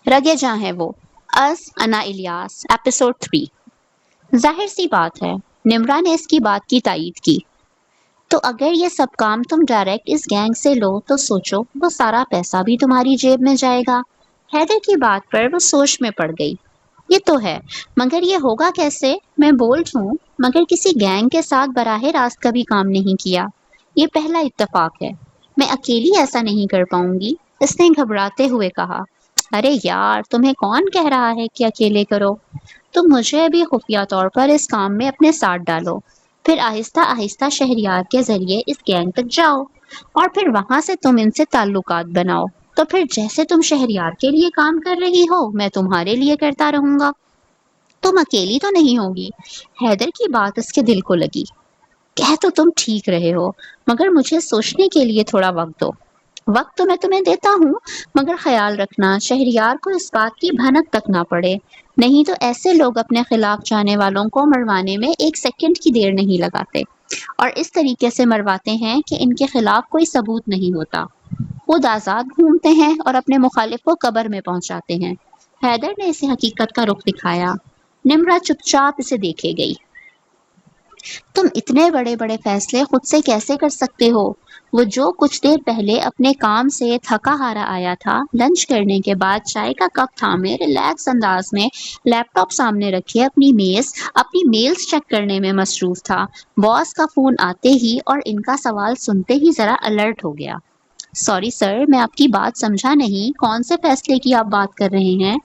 رگے جاں ہے وہ، از انا الیاس، ایپیسوڈ 3۔ ظاہر سی بات ہے، نمرا نے اس کی بات کی تائید کی۔ تو اگر یہ سب کام تم ڈائریکٹ اس گینگ سے لو تو سوچو وہ سارا پیسہ بھی تمہاری جیب میں جائے گا۔ حیدر کی بات پر وہ سوچ میں پڑ گئی۔ یہ تو ہے، مگر یہ ہوگا کیسے؟ میں بولڈ ہوں، مگر کسی گینگ کے ساتھ براہ راست کبھی کام نہیں کیا۔ یہ پہلا اتفاق ہے۔ میں اکیلی ایسا نہیں کر پاؤں گی، اس نے گھبراتے ہوئے کہا۔ ارے یار، تمہیں کون کہہ رہا ہے کہ اکیلے کرو؟ تم مجھے بھی خفیہ طور پر اس کام میں اپنے ساتھ ڈالو، پھر آہستہ آہستہ شہریار کے ذریعے اس گینگ تک جاؤ، اور پھر وہاں سے تم ان سے تعلقات بناؤ، تو پھر جیسے تم شہریار کے لیے کام کر رہی ہو میں تمہارے لیے کرتا رہوں گا۔ تم اکیلی تو نہیں ہوگی۔ حیدر کی بات اس کے دل کو لگی۔ کہہ تو تم ٹھیک رہے ہو، مگر مجھے سوچنے کے لیے تھوڑا وقت دو۔ وقت تو میں تمہیں دیتا ہوں، مگر خیال رکھنا شہریار کو اس بات کی بھنک تک نہ پڑے، نہیں تو ایسے لوگ اپنے خلاف جانے والوں کو مروانے میں ایک سیکنڈ کی دیر نہیں لگاتے، اور اس طریقے سے مرواتے ہیں کہ ان کے خلاف کوئی ثبوت نہیں ہوتا۔ خود آزاد گھومتے ہیں اور اپنے مخالف کو قبر میں پہنچاتے ہیں۔ حیدر نے اسے حقیقت کا رخ دکھایا۔ نمرا چپ چاپ اسے دیکھے گئی۔ تم اتنے بڑے بڑے فیصلے خود سے کیسے کر سکتے ہو؟ وہ جو کچھ دیر پہلے اپنے کام سے تھکا ہارا آیا تھا، لنچ کرنے کے بعد چائے کا کپ تھامے ریلیکس انداز میں لیپ ٹاپ سامنے رکھے اپنی میلز چیک کرنے میں مصروف تھا، باس کا فون آتے ہی اور ان کا سوال سنتے ہی ذرا الرٹ ہو گیا۔ سوری سر، میں آپ کی بات سمجھا نہیں، کون سے فیصلے کی آپ بات کر رہے ہیں؟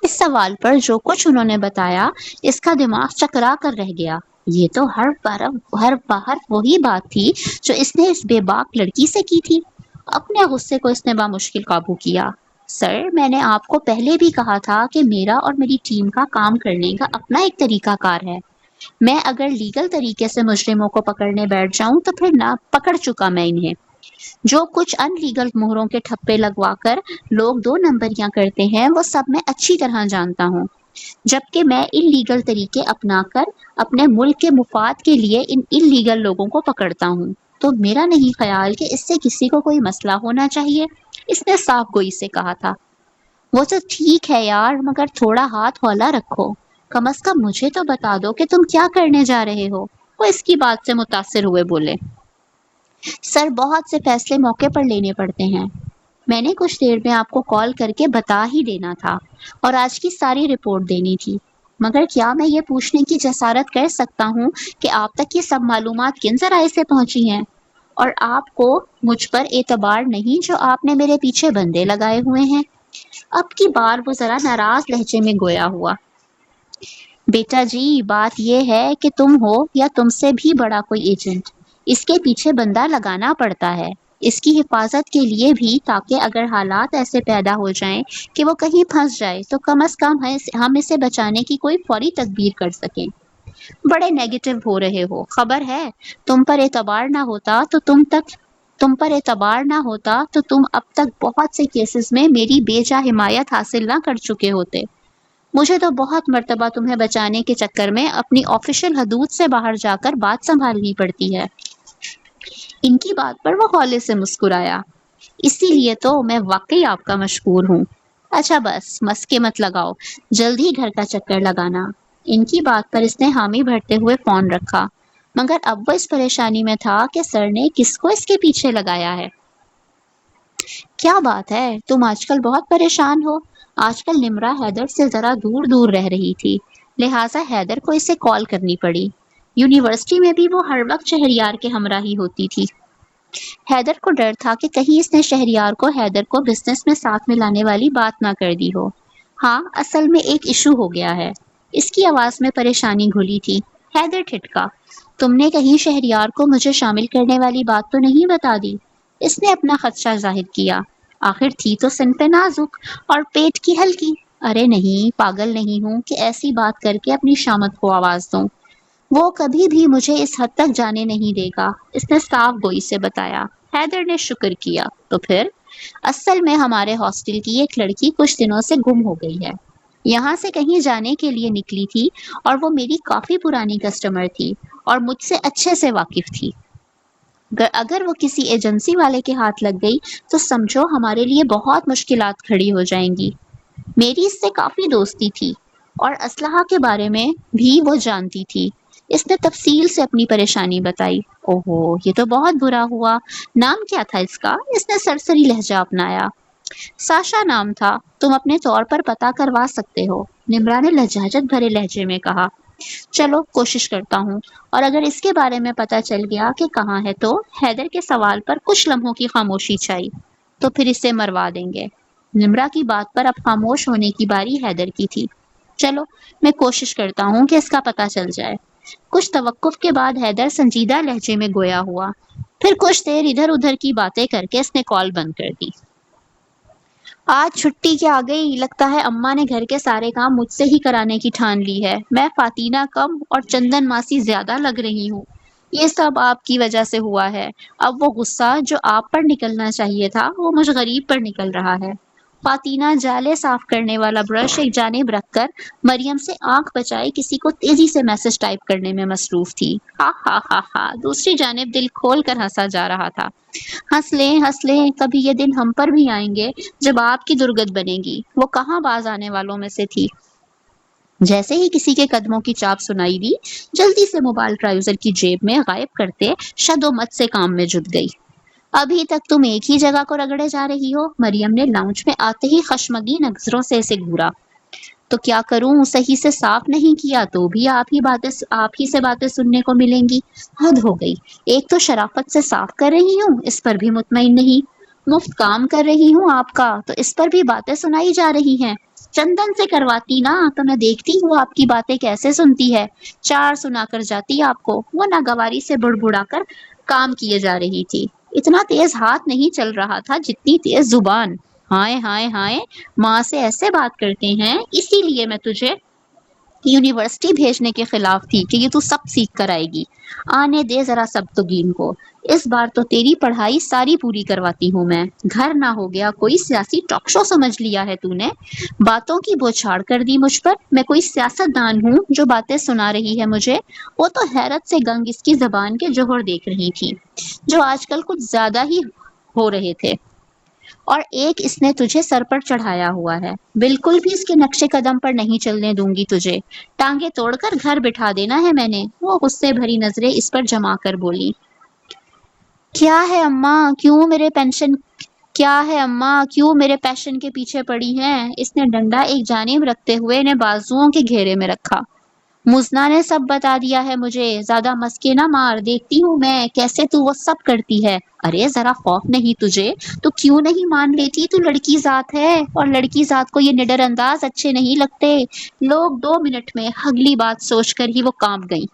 اس سوال پر جو کچھ انہوں نے بتایا، اس کا دماغ چکرا کر رہ گیا۔ یہ تو ہر باہر وہی بات تھی جو اس نے اس بے باک لڑکی سے کی تھی۔ اپنے غصے کو اس نے بامشکل قابو کیا۔ سر، میں نے آپ کو پہلے بھی کہا تھا کہ میرا اور میری ٹیم کا کام کرنے کا اپنا ایک طریقہ کار ہے۔ میں اگر لیگل طریقے سے مجرموں کو پکڑنے بیٹھ جاؤں تو پھر نہ پکڑ چکا میں انہیں۔ جو کچھ ان لیگل مہروں کے ٹھپے لگوا کر لوگ 2 نمبریاں کرتے ہیں وہ سب میں اچھی طرح جانتا ہوں، جبکہ میں ان لیگل طریقے اپنا کر اپنے ملک کے مفاد کے لیے ان لیگل لوگوں کو پکڑتا ہوں۔ تو میرا نہیں خیال کہ اس سے کسی کو کوئی مسئلہ ہونا چاہیے، اس نے صاف گوئی سے کہا تھا۔ وہ تو ٹھیک ہے یار، مگر تھوڑا ہاتھ ہولا رکھو، کم از کم مجھے تو بتا دو کہ تم کیا کرنے جا رہے ہو۔ وہ اس کی بات سے متاثر ہوئے بولے۔ سر، بہت سے فیصلے موقع پر لینے پڑتے ہیں۔ میں نے کچھ دیر میں آپ کو کال کر کے بتا ہی دینا تھا، اور آج کی ساری رپورٹ دینی تھی، مگر کیا میں یہ پوچھنے کی جسارت کر سکتا ہوں کہ آپ تک یہ سب معلومات کن ذرائع سے پہنچی ہیں؟ اور آپ کو مجھ پر اعتبار نہیں جو آپ نے میرے پیچھے بندے لگائے ہوئے ہیں؟ اب کی بار وہ ذرا ناراض لہجے میں گویا ہوا۔ بیٹا جی، بات یہ ہے کہ تم ہو یا تم سے بھی بڑا کوئی ایجنٹ، اس کے پیچھے بندہ لگانا پڑتا ہے، اس کی حفاظت کے لیے بھی، تاکہ اگر حالات ایسے پیدا ہو جائیں کہ وہ کہیں پھنس جائے تو کم از کم ہم اسے بچانے کی کوئی فوری تدبیر کر سکیں۔ بڑے نیگیٹو ہو رہے ہو، خبر ہے تم پر اعتبار نہ ہوتا تو تم اب تک بہت سے کیسز میں میری بے جا حمایت حاصل نہ کر چکے ہوتے۔ مجھے تو بہت مرتبہ تمہیں بچانے کے چکر میں اپنی آفیشل حدود سے باہر جا کر بات سنبھالنی پڑتی ہے۔ ان کی بات پر وہ ہولے سے مسکرایا۔ اسی لیے تو میں واقعی آپ کا مشکور ہوں۔ اچھا بس مسکے مت لگاؤ، جلد ہی گھر کا چکر لگانا۔ ان کی بات پر اس نے حامی بھرتے ہوئے فون رکھا، مگر اب وہ اس پریشانی میں تھا کہ سر نے کس کو اس کے پیچھے لگایا ہے۔ کیا بات ہے، تم آج کل بہت پریشان ہو؟ آج کل نمرا حیدر سے ذرا دور دور رہ رہی تھی، لہٰذا حیدر کو اسے کال کرنی پڑی۔ یونیورسٹی میں بھی وہ ہر وقت شہریار کے ہمراہ ہی ہوتی تھی۔ حیدر کو ڈر تھا کہ کہیں اس نے شہریار کو حیدر کو بزنس میں ساتھ ملانے والی بات نہ کر دی ہو۔ ہاں، اصل میں ایک ایشو ہو گیا ہے۔ اس کی آواز میں پریشانی گھلی تھی۔ حیدر ٹھٹکا۔ تم نے کہیں شہریار کو مجھے شامل کرنے والی بات تو نہیں بتا دی؟ اس نے اپنا خدشہ ظاہر کیا۔ آخر تھی تو صنف نازک اور پیٹ کی ہلکی۔ ارے نہیں، پاگل نہیں ہوں کہ ایسی بات کر کے اپنی شامت کو آواز دوں۔ وہ کبھی بھی مجھے اس حد تک جانے نہیں دے گا، اس نے صاف گوئی سے بتایا۔ حیدر نے شکر کیا۔ تو پھر؟ اصل میں ہمارے ہاسٹل کی ایک لڑکی کچھ دنوں سے گم ہو گئی ہے۔ یہاں سے کہیں جانے کے لیے نکلی تھی، اور وہ میری کافی پرانی کسٹمر تھی اور مجھ سے اچھے سے واقف تھی۔ اگر وہ کسی ایجنسی والے کے ہاتھ لگ گئی تو سمجھو ہمارے لیے بہت مشکلات کھڑی ہو جائیں گی۔ میری اس سے کافی دوستی تھی اور اسلحہ کے بارے میں بھی وہ جانتی تھی۔ اس نے تفصیل سے اپنی پریشانی بتائی۔ اوہو، یہ تو بہت برا ہوا۔ نام کیا تھا اس کا؟ اس نے سرسری لہجہ اپنایا۔ ساشا نام تھا، تم اپنے طور پر پتہ کروا سکتے ہو، نمرا نے لجاجت بھرے لہجے میں کہا۔ چلو کوشش کرتا ہوں، اور اگر اس کے بارے میں پتہ چل گیا کہ کہاں ہے تو حیدر کے سوال پر کچھ لمحوں کی خاموشی چھائی، تو پھر اسے مروا دیں گے۔ نمرا کی بات پر اب خاموش ہونے کی باری حیدر کی تھی۔ چلو میں کوشش کرتا ہوں کہ اس کا پتہ چل جائے۔ کچھ توقف کے بعد حیدر سنجیدہ لہجے میں گویا ہوا، پھر کچھ دیر ادھر ادھر کی باتیں کر کے اس نے کال بند کر دی۔ آج چھٹی کیا آ گئی، لگتا ہے اماں نے گھر کے سارے کام مجھ سے ہی کرانے کی ٹھان لی ہے۔ میں فاتینہ کم اور چندن ماسی زیادہ لگ رہی ہوں۔ یہ سب آپ کی وجہ سے ہوا ہے۔ اب وہ غصہ جو آپ پر نکلنا چاہیے تھا وہ مجھ غریب پر نکل رہا ہے۔ فاتینہ جالے صاف کرنے والا برش ایک جانب رکھ کر مریم سے آنکھ بچائے کسی کو تیزی سے میسج ٹائپ کرنے میں مصروف تھی۔ ہا ہا ہا ہا، دوسری جانب دل کھول کر ہنسا جا رہا تھا۔ ہنس لیں، کبھی یہ دن ہم پر بھی آئیں گے جب آپ کی درگت بنے گی۔ وہ کہاں باز آنے والوں میں سے تھی۔ جیسے ہی کسی کے قدموں کی چاپ سنائی دی، جلدی سے موبائل ٹراؤزر کی جیب میں غائب کرتے شد و مت سے کام میں جٹ گئی۔ ابھی تک تم ایک ہی جگہ کو رگڑے جا رہی ہو، مریم نے لاؤنج میں آتے ہی خشمگین نظروں سے اسے گھورا۔ تو کیا کروں، صحیح سے صاف نہیں کیا تو بھی آپ ہی سے باتیں سننے کو ملیں گی۔ حد ہو گئی، ایک تو شرافت سے صاف کر رہی ہوں، اس پر بھی مطمئن نہیں، مفت کام کر رہی ہوں آپ کا تو اس پر بھی باتیں سنائی جا رہی ہیں۔ چندن سے کرواتی نا تو میں دیکھتی ہوں آپ کی باتیں کیسے سنتی ہے، چار سنا کر جاتی آپ کو۔ وہ ناگواری سے بڑبڑا کر کام کیے جا رہی تھی۔ اتنا تیز ہاتھ نہیں چل رہا تھا جتنی تیز زبان۔ ہائے ہائے ہائے، ماں سے ایسے بات کرتے ہیں، اسی لیے میں تجھے یونیورسٹی بھیجنے کے خلاف تھی کہ یہ تو سب سیکھ کر آئے گی۔ آنے دے ذرا سبتگین کو، اس بار تو تیری پڑھائی ساری پوری کرواتی ہوں میں۔ گھر نہ ہو گیا کوئی سیاسی ٹاک شو سمجھ لیا ہے تو نے، باتوں کی بوچھاڑ کر دی مجھ پر۔ میں کوئی سیاست دان ہوں جو باتیں سنا رہی ہے مجھے؟ وہ تو حیرت سے گنگ اس کی زبان کے جوہر دیکھ رہی تھی، جو آج کل کچھ زیادہ ہی ہو رہے تھے۔ اور ایک اس نے تجھے سر پر چڑھایا ہوا ہے، بالکل بھی اس کے نقشے قدم پر نہیں چلنے دوں گی تجھے۔ ٹانگیں توڑ کر گھر بٹھا دینا ہے میں نے۔ وہ غصے بھری نظریں اس پر جما کر بولی۔ کیا ہے اماں، کیوں میرے پیشن کے پیچھے پڑی ہیں؟ اس نے ڈنڈا ایک جانب رکھتے ہوئے انہیں بازوؤں کے گھیرے میں رکھا۔ مزنا نے سب بتا دیا ہے مجھے، زیادہ مسکے نہ مار، دیکھتی ہوں میں کیسے تو وہ سب کرتی ہے۔ ارے ذرا خوف نہیں تجھے تو کیوں نہیں مان لیتی؟ تو لڑکی ذات ہے، اور لڑکی ذات کو یہ نڈر انداز اچھے نہیں لگتے۔ لوگ 2 منٹ میں اگلی بات سوچ کر ہی وہ کانپ گئیں۔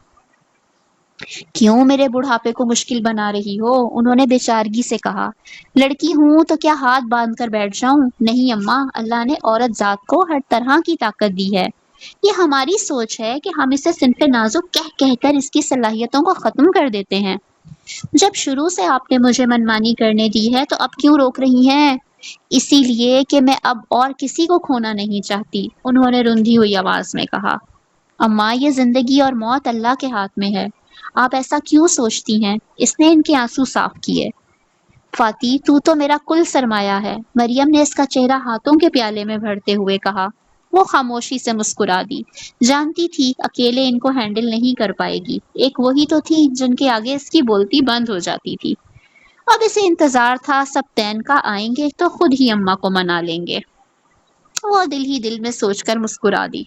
کیوں میرے بڑھاپے کو مشکل بنا رہی ہو؟ انہوں نے بیچارگی سے کہا۔ لڑکی ہوں تو کیا ہاتھ باندھ کر بیٹھ جاؤں؟ نہیں اماں، اللہ نے عورت ذات کو ہر طرح کی طاقت دی ہے۔ یہ ہماری سوچ ہے کہ ہم اسے صنف نازک کہہ کر اس کی صلاحیتوں کو ختم کر دیتے ہیں۔ جب شروع سے آپ نے مجھے منمانی کرنے دی ہے تو اب کیوں روک رہی ہیں؟ اسی لیے کہ میں اب اور کسی کو کھونا نہیں چاہتی، انہوں نے رندھی ہوئی آواز میں کہا۔ اماں، یہ زندگی اور موت اللہ کے ہاتھ میں ہے، آپ ایسا کیوں سوچتی ہیں؟ اس نے ان کے آنسو صاف کیے۔ فاتی، تو میرا کل سرمایہ ہے، مریم نے اس کا چہرہ ہاتھوں کے پیالے میں بھرتے ہوئے کہا۔ وہ خاموشی سے مسکرا دی، جانتی تھی اکیلے ان کو ہینڈل نہیں کر پائے گی۔ ایک وہی تو تھی جن کے آگے اس کی بولتی بند ہو جاتی تھی۔ اب اسے انتظار تھا سبتین کا آئیں گے تو خود ہی اماں کو منا لیں گے۔ وہ دل ہی دل میں سوچ کر مسکرا دی۔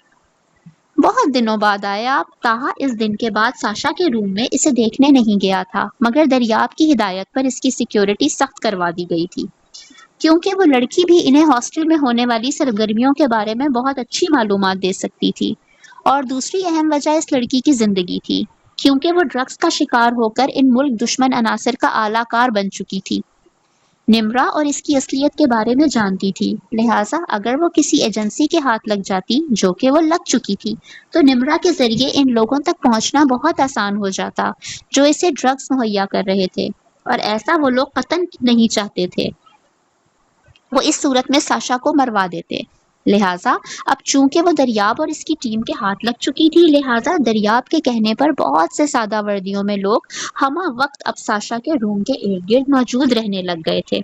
بہت دنوں بعد آئے آپ۔ تاہا اس دن کے بعد ساشا کے روم میں اسے دیکھنے نہیں گیا تھا، مگر دریاب کی ہدایت پر اس کی سیکیورٹی سخت کروا دی گئی تھی، کیونکہ وہ لڑکی بھی انہیں ہاسٹل میں ہونے والی سرگرمیوں کے بارے میں بہت اچھی معلومات دے سکتی تھی۔ اور دوسری اہم وجہ اس لڑکی کی زندگی تھی، کیونکہ وہ ڈرگس کا شکار ہو کر ان ملک دشمن عناصر کا اعلی کار بن چکی تھی۔ نمرا اور اس کی اصلیت کے بارے میں جانتی تھی، لہٰذا اگر وہ کسی ایجنسی کے ہاتھ لگ جاتی، جو کہ وہ لگ چکی تھی، تو نمرا کے ذریعے ان لوگوں تک پہنچنا بہت آسان ہو جاتا جو اسے ڈرگس مہیا کر رہے تھے، اور ایسا وہ لوگ قطعاً نہیں چاہتے تھے۔ وہ اس صورت میں ساشا کو مروا دیتے۔ لہٰذا اب چونکہ وہ دریاب اور اس کی ٹیم کے ہاتھ لگ چکی تھی، لہٰذا دریاب کے کہنے پر بہت سے سادہ وردیوں میں لوگ ہمہ وقت اب ساشا کے روم کے ارد گرد موجود رہنے لگ گئے تھے۔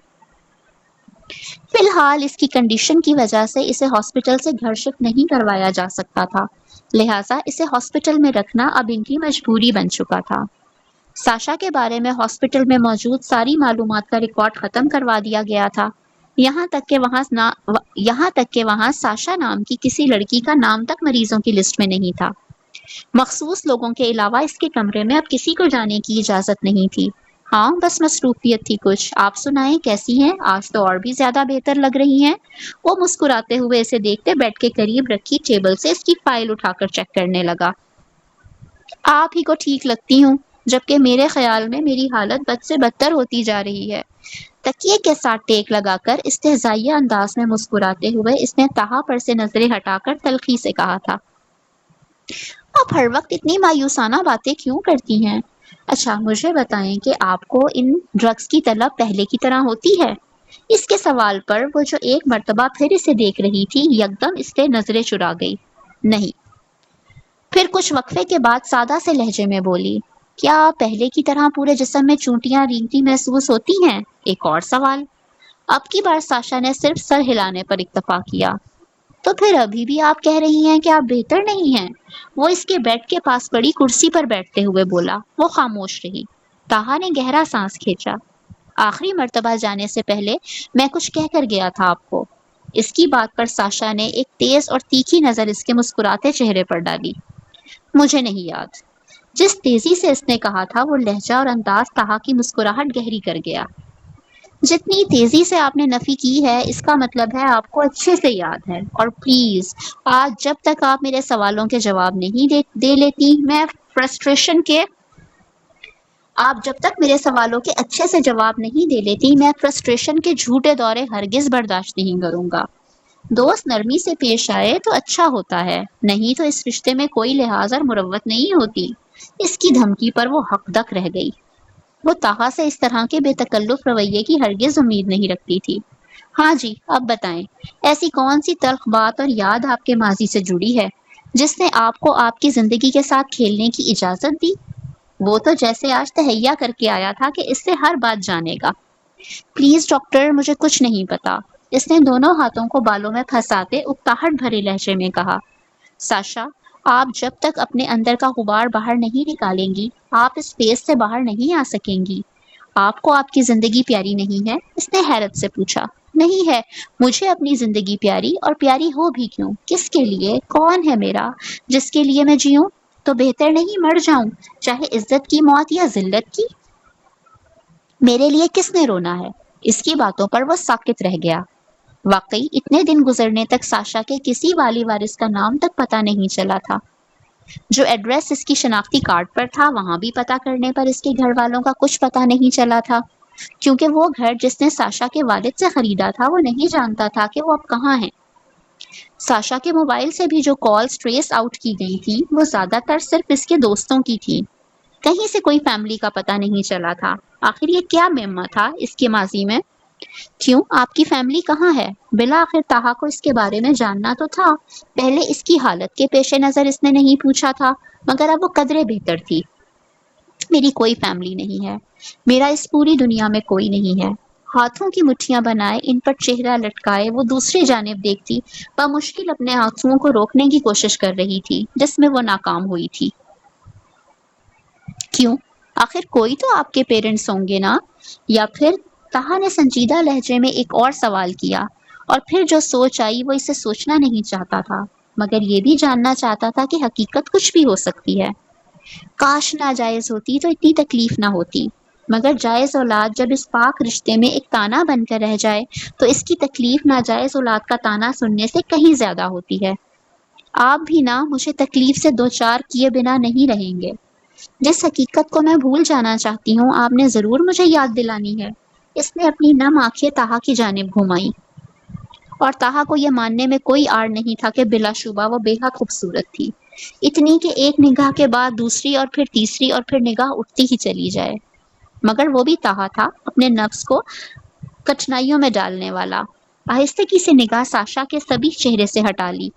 فی الحال اس کی کنڈیشن کی وجہ سے اسے ہاسپٹل سے گھر شفٹ نہیں کروایا جا سکتا تھا، لہٰذا اسے ہاسپٹل میں رکھنا اب ان کی مجبوری بن چکا تھا۔ ساشا کے بارے میں ہاسپٹل میں موجود ساری معلومات کا ریکارڈ ختم کروا دیا گیا تھا، یہاں تک کہ وہاں ساشا نام کی کسی لڑکی کا نام تک مریضوں کی لسٹ میں نہیں تھا۔ مخصوص لوگوں کے علاوہ اس کے کمرے میں اب کسی کو جانے کی اجازت نہیں تھی۔ ہاں بس مصروفیت تھی کچھ۔ آپ سنائیں کیسی ہیں؟ آج تو اور بھی زیادہ بہتر لگ رہی ہیں۔ وہ مسکراتے ہوئے اسے دیکھتے بیڈ کے قریب رکھی ٹیبل سے اس کی فائل اٹھا کر چیک کرنے لگا۔ آپ ہی کو ٹھیک لگتی ہوں، جبکہ میرے خیال میں میری حالت بد سے بدتر ہوتی جا رہی ہے۔ تکیے کے ساتھ ٹیک لگا کر استہزائیہ انداز میں مسکراتے ہوئے اس نے تہا پر سے نظریں ہٹا کر تلخی سے کہا تھا، آپ ہر وقت اتنی مایوسانہ باتیں کیوں کرتی ہیں؟ اچھا مجھے بتائیں کہ آپ کو ان ڈرگز کی طلب پہلے کی طرح ہوتی ہے؟ اس کے سوال پر وہ جو ایک مرتبہ پھر اسے دیکھ رہی تھی یکدم اس سے نظریں چرا گئی۔ نہیں۔ پھر کچھ وقفے کے بعد سادہ سے لہجے میں بولی، کیا پہلے کی طرح پورے جسم میں چونٹیاں رینگتی محسوس ہوتی ہیں؟ ایک اور سوال۔ اب کی بار ساشا نے صرف سر ہلانے پر اکتفا کیا۔ تو پھر ابھی بھی آپ کہہ رہی ہیں کہ آپ بہتر نہیں ہیں؟ وہ اس کے بیڈ کے پاس پڑی کرسی پر بیٹھتے ہوئے بولا۔ وہ خاموش رہی۔ تاہا نے گہرا سانس کھینچا۔ آخری مرتبہ جانے سے پہلے میں کچھ کہہ کر گیا تھا آپ کو۔ اس کی بات پر ساشا نے ایک تیز اور تیکھی نظر اس کے مسکراتے چہرے پر ڈالی۔ مجھے نہیں یاد۔ جس تیزی سے اس نے کہا تھا وہ لہجہ اور انداز تاہا کی مسکراہٹ گہری کر گیا۔ جتنی تیزی سے آپ نے نفی کی ہے اس کا مطلب ہے آپ کو اچھے سے یاد ہے، اور پلیز آج جب تک آپ میرے سوالوں کے جواب نہیں دے لیتی میں فرسٹریشن کے آپ جب تک میرے سوالوں کے اچھے سے جواب نہیں دے لیتی میں فرسٹریشن کے جھوٹے دورے ہرگز برداشت نہیں کروں گا۔ دوست نرمی سے پیش آئے تو اچھا ہوتا ہے، نہیں تو اس رشتے میں کوئی لحاظ اور مروت نہیں ہوتی۔ اس کی دھمکی پر وہ حق دک رہ گئی۔ وہ تاہا سے اس طرح کے بے تکلف رویے کی ہرگز امید نہیں رکھتی تھی۔ ہاں جی اب بتائیں، ایسی کون سی تلخ بات اور یاد آپ کے ماضی سے جڑی ہے جس نے آپ کو آپ کی زندگی کے ساتھ کھیلنے کی اجازت دی؟ وہ تو جیسے آج تہیا کر کے آیا تھا کہ اس سے ہر بات جانے گا۔ پلیز ڈاکٹر مجھے کچھ نہیں پتا، اس نے دونوں ہاتھوں کو بالوں میں پھنساتے اکتاہٹ بھرے لہجے میں کہا۔ ساشا آپ جب تک اپنے اندر کا غبار باہر نہیں نکالیں گی آپ اس فیس سے باہر نہیں آ سکیں گی۔ آپ کو آپ کی زندگی پیاری نہیں ہے؟ اس نے حیرت سے پوچھا۔ نہیں ہے، مجھے اپنی زندگی پیاری، اور پیاری ہو بھی کیوں؟ کس کے لیے؟ کون ہے میرا جس کے لیے میں جیوں؟ تو بہتر نہیں مر جاؤں، چاہے عزت کی موت یا ذلت کی؟ میرے لیے کس نے رونا ہے؟ اس کی باتوں پر وہ ساکت رہ گیا۔ واقعی اتنے دن گزرنے تک ساشا کے کسی والی وارث کا نام تک پتہ نہیں چلا تھا۔ جو ایڈریس اس کی شناختی کارڈ پر تھا وہاں بھی پتہ کرنے پر اس کے گھر والوں کا کچھ پتہ نہیں چلا تھا، کیونکہ وہ گھر جس نے ساشا کے والد سے خریدا تھا وہ نہیں جانتا تھا کہ وہ اب کہاں ہیں۔ ساشا کے موبائل سے بھی جو کالز ٹریس آؤٹ کی گئی تھی وہ زیادہ تر صرف اس کے دوستوں کی تھی، کہیں سے کوئی فیملی کا پتہ نہیں چلا تھا۔ آخر یہ کیا معمہ تھا اس کے ماضی میں؟ کیوں آپ کی فیملی کہاں ہے؟ بالآخر تاہا کو اس کے بارے میں جاننا تو تھا۔ پہلے اس کی حالت کے پیش نظر اس نے نہیں پوچھا تھا، مگر اب وہ قدرے بہتر تھی۔ میری کوئی فیملی نہیں ہے، میرا اس پوری دنیا میں کوئی نہیں ہے۔ ہاتھوں کی مٹھیاں بنائے ان پر چہرہ لٹکائے وہ دوسری جانب دیکھتی بمشکل اپنے آنسوؤں کو روکنے کی کوشش کر رہی تھی جس میں وہ ناکام ہوئی تھی۔ کیوں؟ آخر کوئی تو آپ کے پیرنٹس ہوں گے نا؟ یا پھر تاہا نے سنجیدہ لہجے میں ایک اور سوال کیا، اور پھر جو سوچ آئی وہ اسے سوچنا نہیں چاہتا تھا مگر یہ بھی جاننا چاہتا تھا کہ حقیقت کچھ بھی ہو سکتی ہے۔ کاش ناجائز ہوتی تو اتنی تکلیف نہ ہوتی، مگر جائز اولاد جب اس پاک رشتے میں ایک تانا بن کر رہ جائے تو اس کی تکلیف ناجائز اولاد کا تانا سننے سے کہیں زیادہ ہوتی ہے۔ آپ بھی نہ مجھے تکلیف سے دوچار کیے بنا نہیں رہیں گے۔ جس حقیقت کو میں بھول جانا چاہتی ہوں آپ نے ضرور مجھے یاد دلانی ہے۔ اس نے اپنی نم آنکھیں تاہا کی جانب گھمائیں، اور تاہا کو یہ ماننے میں کوئی آڑ نہیں تھا کہ بلا شبہ وہ بے حد خوبصورت تھی، اتنی کہ ایک نگاہ کے بعد دوسری اور پھر تیسری اور پھر نگاہ اٹھتی ہی چلی جائے۔ مگر وہ بھی تاہا تھا، اپنے نفس کو کٹھنائیوں میں ڈالنے والا۔ آہستگی سے نگاہ ساشا کے سبھی چہرے سے ہٹا لی۔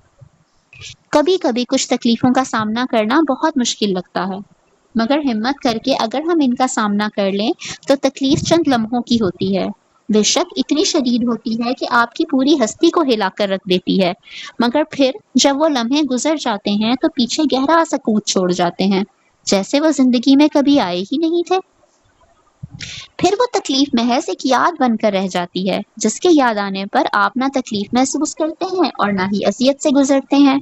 کبھی کبھی کچھ تکلیفوں کا سامنا کرنا بہت مشکل لگتا ہے، مگر ہمت کر کے اگر ہم ان کا سامنا کر لیں تو تکلیف چند لمحوں کی ہوتی ہے، بے شک اتنی شدید ہوتی ہے کہ آپ کی پوری ہستی کو ہلا کر رکھ دیتی ہے، مگر پھر جب وہ لمحے گزر جاتے ہیں تو پیچھے گہرا سکوت چھوڑ جاتے ہیں، جیسے وہ زندگی میں کبھی آئے ہی نہیں تھے۔ پھر وہ تکلیف محض ایک یاد بن کر رہ جاتی ہے، جس کے یاد آنے پر آپ نہ تکلیف محسوس کرتے ہیں اور نہ ہی اذیت سے گزرتے ہیں۔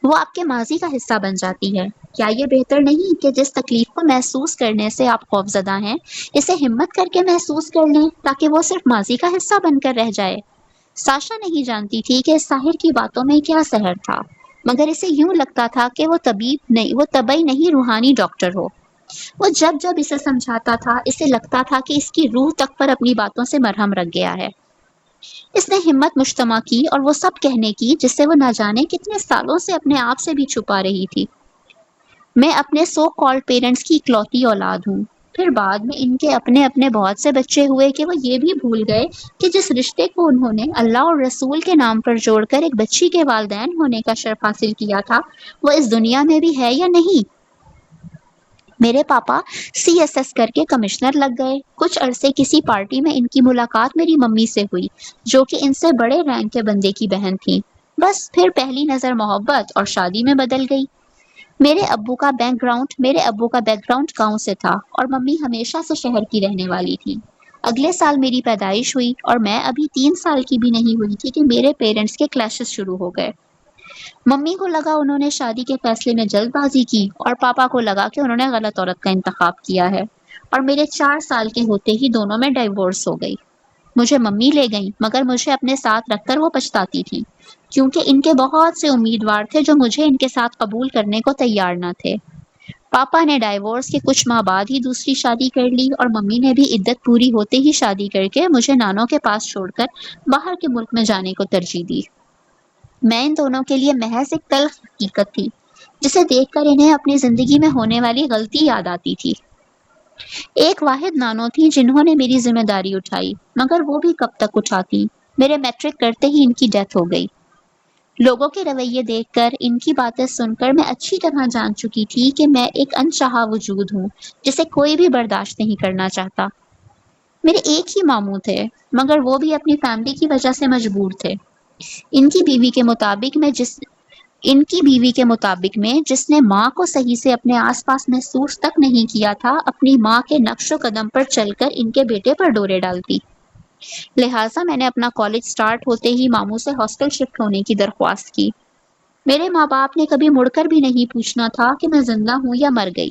وہ آپ کے ماضی کا حصہ بن جاتی ہے۔ کیا یہ بہتر نہیں کہ جس تکلیف کو محسوس کرنے سے آپ خوفزدہ ہیں، اسے ہمت کر کے محسوس کر لیں تاکہ وہ صرف ماضی کا حصہ بن کر رہ جائے؟ ساشا نہیں جانتی تھی کہ ساحر کی باتوں میں کیا سحر تھا، مگر اسے یوں لگتا تھا کہ وہ طبی نہیں روحانی ڈاکٹر ہو۔ وہ جب جب اسے سمجھاتا تھا، اسے لگتا تھا کہ اس کی روح تک پر اپنی باتوں سے مرہم رکھ گیا ہے۔ اس نے ہمت مجتمع کی اور وہ سب کہنے کی جس سے وہ نہ جانے کتنے سالوں سے اپنے آپ سے بھی چھپا رہی تھی۔ میں اپنے سو کالڈ پیرنٹس کی اکلوتی اولاد ہوں۔ پھر بعد میں ان کے اپنے اپنے بہت سے بچے ہوئے کہ وہ یہ بھی بھول گئے کہ جس رشتے کو انہوں نے اللہ اور رسول کے نام پر جوڑ کر ایک بچی کے والدین ہونے کا شرف حاصل کیا تھا، وہ اس دنیا میں بھی ہے یا نہیں۔ میرے پاپا CSS کر کے کمشنر لگ گئے۔ کچھ عرصے کسی پارٹی میں ان کی ملاقات میری ممی سے ہوئی، جو کہ ان سے بڑے رینک کے بندے کی بہن تھی۔ بس پھر پہلی نظر محبت اور شادی میں بدل گئی۔ میرے ابو کا بیک گراؤنڈ گاؤں سے تھا اور ممی ہمیشہ سے شہر کی رہنے والی تھی۔ اگلے سال میری پیدائش ہوئی اور میں ابھی 3 سال کی بھی نہیں ہوئی تھی کہ میرے پیرنٹس کے کلیشز شروع ہو گئے۔ ممی کو لگا انہوں نے شادی کے فیصلے میں جلد بازی کی اور پاپا کو لگا کہ انہوں نے غلط عورت کا انتخاب کیا ہے، اور میرے 4 سال کے ہوتے ہی دونوں میں ڈائیورس ہو گئی۔ مجھے ممی لے گئیں، مگر مجھے اپنے ساتھ رکھ کر وہ پچھتاتی تھیں، کیونکہ ان کے بہت سے امیدوار تھے جو مجھے ان کے ساتھ قبول کرنے کو تیار نہ تھے۔ پاپا نے ڈائیورس کے کچھ ماہ بعد ہی دوسری شادی کر لی اور ممی نے بھی عدت پوری ہوتے ہی شادی کر کے مجھے نانوں کے پاس چھوڑ کر باہر کے ملک میں جانے کو ترجیح دی۔ میں ان دونوں کے لیے محض ایک تلخ حقیقت تھی، جسے دیکھ کر انہیں اپنی زندگی میں ہونے والی غلطی یاد آتی تھی۔ ایک واحد نانو تھی جنہوں نے میری ذمہ داری اٹھائی، مگر وہ بھی کب تک اٹھاتی؟ میرے میٹرک کرتے ہی ان کی ڈیتھ ہو گئی۔ لوگوں کے رویے دیکھ کر، ان کی باتیں سن کر میں اچھی طرح جان چکی تھی کہ میں ایک انچاہا وجود ہوں جسے کوئی بھی برداشت نہیں کرنا چاہتا۔ میرے ایک ہی ماموں تھے، مگر وہ بھی اپنی فیملی کی وجہ سے مجبور تھے۔ ان کی بیوی کے مطابق میں جس نے ماں کو صحیح سے اپنے آس پاس محسوس تک نہیں کیا تھا، اپنی ماں کے نقش و قدم پر چل کر ان کے بیٹے پر ڈورے ڈالتی۔ لہٰذا میں نے اپنا کالج سٹارٹ ہوتے ہی ماموں سے ہاسٹل شفٹ ہونے کی درخواست کی۔ میرے ماں باپ نے کبھی مڑ کر بھی نہیں پوچھنا تھا کہ میں زندہ ہوں یا مر گئی۔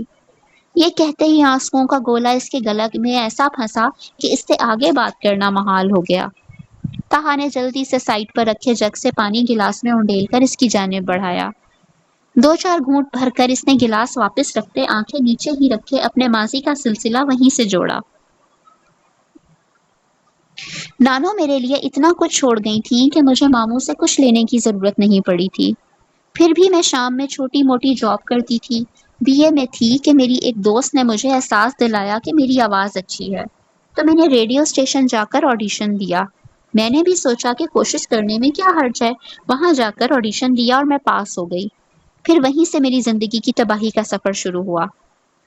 یہ کہتے ہی آنسوؤں کا گولا اس کے گلے میں ایسا پھنسا کہ اس سے آگے بات کرنا محال ہو گیا۔ تہا نے جلدی سے سائڈ پر رکھے جگ سے پانی گلاس میں انڈیل کر اس کی جانب بڑھایا۔ 2-4 گھونٹ بھر کر اس نے گلاس واپس رکھتے آنکھیں نیچے ہی رکھے اپنے ماضی کا سلسلہ وہیں سے جوڑا۔ نانو میرے لیے اتنا کچھ چھوڑ گئی تھی کہ مجھے ماموں سے کچھ لینے کی ضرورت نہیں پڑی تھی۔ پھر بھی میں شام میں چھوٹی موٹی جاب کرتی تھی۔ BA میں تھی کہ میری ایک دوست نے مجھے احساس دلایا کہ میری آواز اچھی ہے، تو میں نے ریڈیو اسٹیشن جا کر آڈیشن دیا۔ میں نے بھی سوچا کہ کوشش کرنے میں کیا حرج ہے۔ وہاں جا کر آڈیشن دیا اور میں پاس ہو گئی۔ پھر وہیں سے میری زندگی کی تباہی کا سفر شروع ہوا۔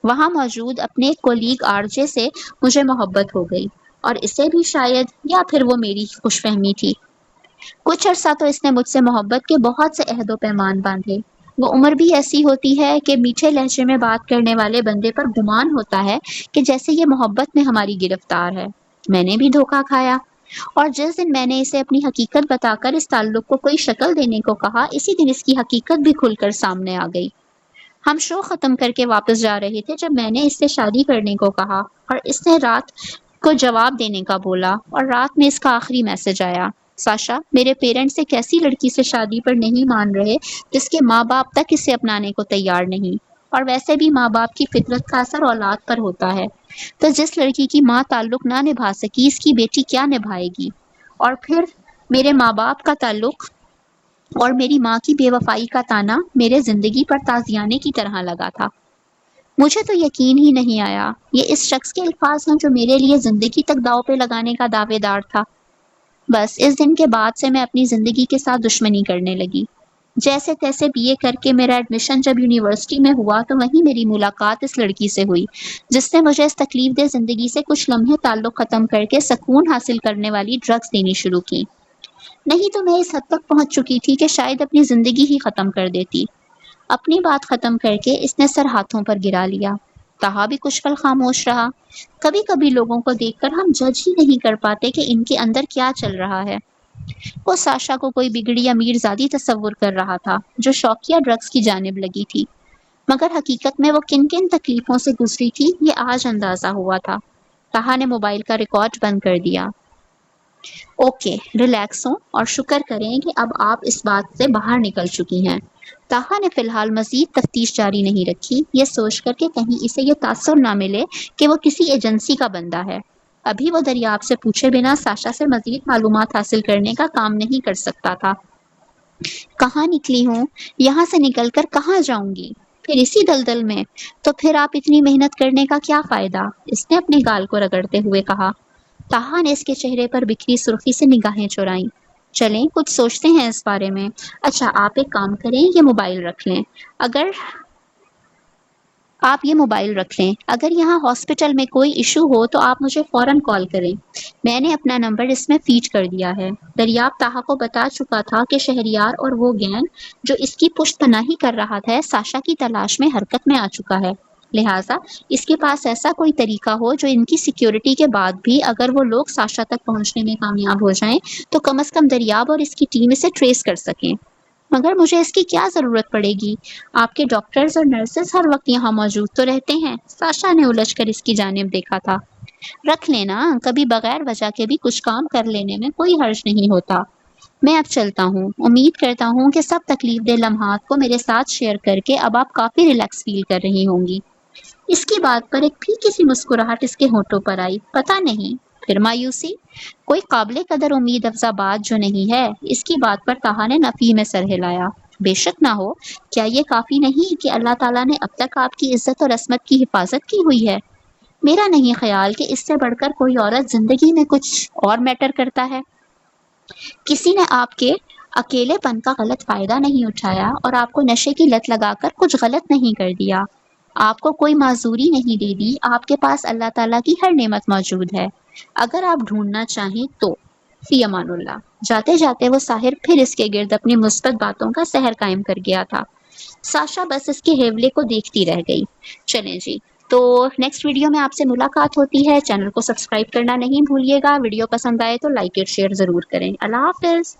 وہاں موجود اپنے کولیگ RJ سے مجھے محبت ہو گئی، اور اسے بھی شاید، یا پھر وہ میری خوش فہمی تھی۔ کچھ عرصہ تو اس نے مجھ سے محبت کے بہت سے عہد و پیمان باندھے۔ وہ عمر بھی ایسی ہوتی ہے کہ میٹھے لہجے میں بات کرنے والے بندے پر گمان ہوتا ہے کہ جیسے یہ محبت میں ہماری گرفتار ہے۔ میں نے بھی دھوکہ کھایا، اور جس دن میں نے اسے اپنی حقیقت بتا کر اس تعلق کو کوئی شکل دینے کو کہا، اسی دن اس کی حقیقت بھی کھل کر سامنے آ گئی۔ ہم شو ختم کر کے واپس جا رہے تھے جب میں نے اس سے شادی کرنے کو کہا، اور اس نے رات کو جواب دینے کا بولا، اور رات میں اس کا آخری میسج آیا: ساشا، میرے پیرنٹس ایک ایسی لڑکی سے شادی پر نہیں مان رہے جس کے ماں باپ تک اسے اپنانے کو تیار نہیں، اور ویسے بھی ماں باپ کی فطرت کا اثر اولاد پر ہوتا ہے، تو جس لڑکی کی ماں تعلق نہ نبھا سکی، اس کی بیٹی کیا نبھائے گی؟ اور پھر میرے ماں باپ کا تعلق اور میری ماں کی بے وفائی کا تانا میرے زندگی پر تازیانے کی طرح لگا تھا۔ مجھے تو یقین ہی نہیں آیا، یہ اس شخص کے الفاظ ہیں جو میرے لیے زندگی تک داؤ پہ لگانے کا دعوے دار تھا۔ بس اس دن کے بعد سے میں اپنی زندگی کے ساتھ دشمنی کرنے لگی۔ جیسے تیسے BA کر کے میرا ایڈمیشن جب یونیورسٹی میں ہوا تو وہیں میری ملاقات اس لڑکی سے ہوئی جس نے مجھے اس تکلیف دہ زندگی سے کچھ لمحے تعلق ختم کر کے سکون حاصل کرنے والی ڈرگس دینی شروع کی۔ نہیں تو میں اس حد تک پہنچ چکی تھی کہ شاید اپنی زندگی ہی ختم کر دیتی۔ اپنی بات ختم کر کے اس نے سر ہاتھوں پر گرا لیا۔ تہا بھی کچھ پل خاموش رہا۔ کبھی کبھی لوگوں کو دیکھ کر ہم جج ہی نہیں کر پاتے کہ ان کے اندر کیا چل رہا ہے۔ وہ ساشا کو کوئی بگڑی امیر زادی تصور کر رہا تھا جو شوقیہ ڈرگس کی جانب لگی تھی، مگر حقیقت میں وہ کن کن تکلیفوں سے گزری تھی یہ آج اندازہ ہوا تھا۔ تہا نے موبائل کا ریکارڈ بند کر دیا۔ اوکے، ریلیکس ہوں اور شکر کریں کہ اب آپ اس بات سے باہر نکل چکی ہیں۔ تاہا نے فی الحال مزید تفتیش جاری نہیں رکھی، یہ سوچ کر کہ کہیں اسے یہ تاثر نہ ملے کہ وہ کسی ایجنسی کا بندہ ہے۔ ابھی وہ دریافت سے پوچھے بنا ساشا سے مزید معلومات حاصل کرنے کا کام نہیں کر سکتا تھا۔ کہاں نکلی ہوں؟ یہاں سے نکل کر کہاں جاؤں گی؟ پھر اسی دلدل میں؟ تو پھر آپ اتنی محنت کرنے کا کیا فائدہ؟ اس نے اپنے گال کو رگڑتے ہوئے کہا۔ تاہا نے اس کے چہرے پر بکھری سرخی سے نگاہیں چرائیں۔ چلیں کچھ سوچتے ہیں اس بارے میں۔ اچھا آپ ایک کام کریں، یہ موبائل رکھ لیں۔ اگر یہاں ہاسپٹل میں کوئی ایشو ہو تو آپ مجھے فوراً کال کریں۔ میں نے اپنا نمبر اس میں فیڈ کر دیا ہے۔ دریافت تاہا کو بتا چکا تھا کہ شہریار اور وہ گینگ جو اس کی پشت پناہی کر رہا تھا ساشا کی تلاش میں حرکت میں آ چکا ہے، لہٰذا اس کے پاس ایسا کوئی طریقہ ہو جو ان کی سیکیورٹی کے بعد بھی اگر وہ لوگ ساشا تک پہنچنے میں کامیاب ہو جائیں تو کم از کم دریاب اور اس کی ٹیم اسے ٹریس کر سکیں۔ مگر مجھے اس کی کیا ضرورت پڑے گی؟ آپ کے ڈاکٹرز اور نرسز ہر وقت یہاں موجود تو رہتے ہیں۔ ساشا نے الجھ کر اس کی جانب دیکھا تھا۔ رکھ لینا، کبھی بغیر وجہ کے بھی کچھ کام کر لینے میں کوئی حرج نہیں ہوتا۔ میں اب چلتا ہوں۔ امید کرتا ہوں کہ سب تکلیف دہ لمحات کو میرے ساتھ شیئر کر کے اب آپ کافی ریلیکس فیل کر رہی ہوں گی۔ اس کی بات پر ایک پھیکی سی مسکراہٹ اس کے ہونٹوں پر آئی۔ پتہ نہیں، پھر مایوسی؟ کوئی قابل قدر امید افزا بات جو نہیں ہے۔ اس کی بات پر تاہا نے نفی میں سر ہلایا۔ بے شک نہ ہو، کیا یہ کافی نہیں کہ اللہ تعالیٰ نے اب تک آپ کی عزت اور عصمت کی حفاظت کی ہوئی ہے؟ میرا نہیں خیال کہ اس سے بڑھ کر کوئی عورت زندگی میں کچھ اور میٹر کرتا ہے۔ کسی نے آپ کے اکیلے پن کا غلط فائدہ نہیں اٹھایا اور آپ کو نشے کی لت لگا کر کچھ غلط نہیں کر دیا۔ آپ کو کوئی معذوری نہیں دے دی۔ آپ کے پاس اللہ تعالیٰ کی ہر نعمت موجود ہے اگر آپ ڈھونڈنا چاہیں تو۔ فی امان اللہ۔ جاتے جاتے وہ ساحر پھر اس کے گرد اپنی مثبت باتوں کا سحر قائم کر گیا تھا۔ ساشا بس اس کے حیولے کو دیکھتی رہ گئی۔ چلیں جی، تو نیکسٹ ویڈیو میں آپ سے ملاقات ہوتی ہے۔ چینل کو سبسکرائب کرنا نہیں بھولیے گا۔ ویڈیو پسند آئے تو لائک اور شیئر ضرور کریں۔ اللہ حافظ۔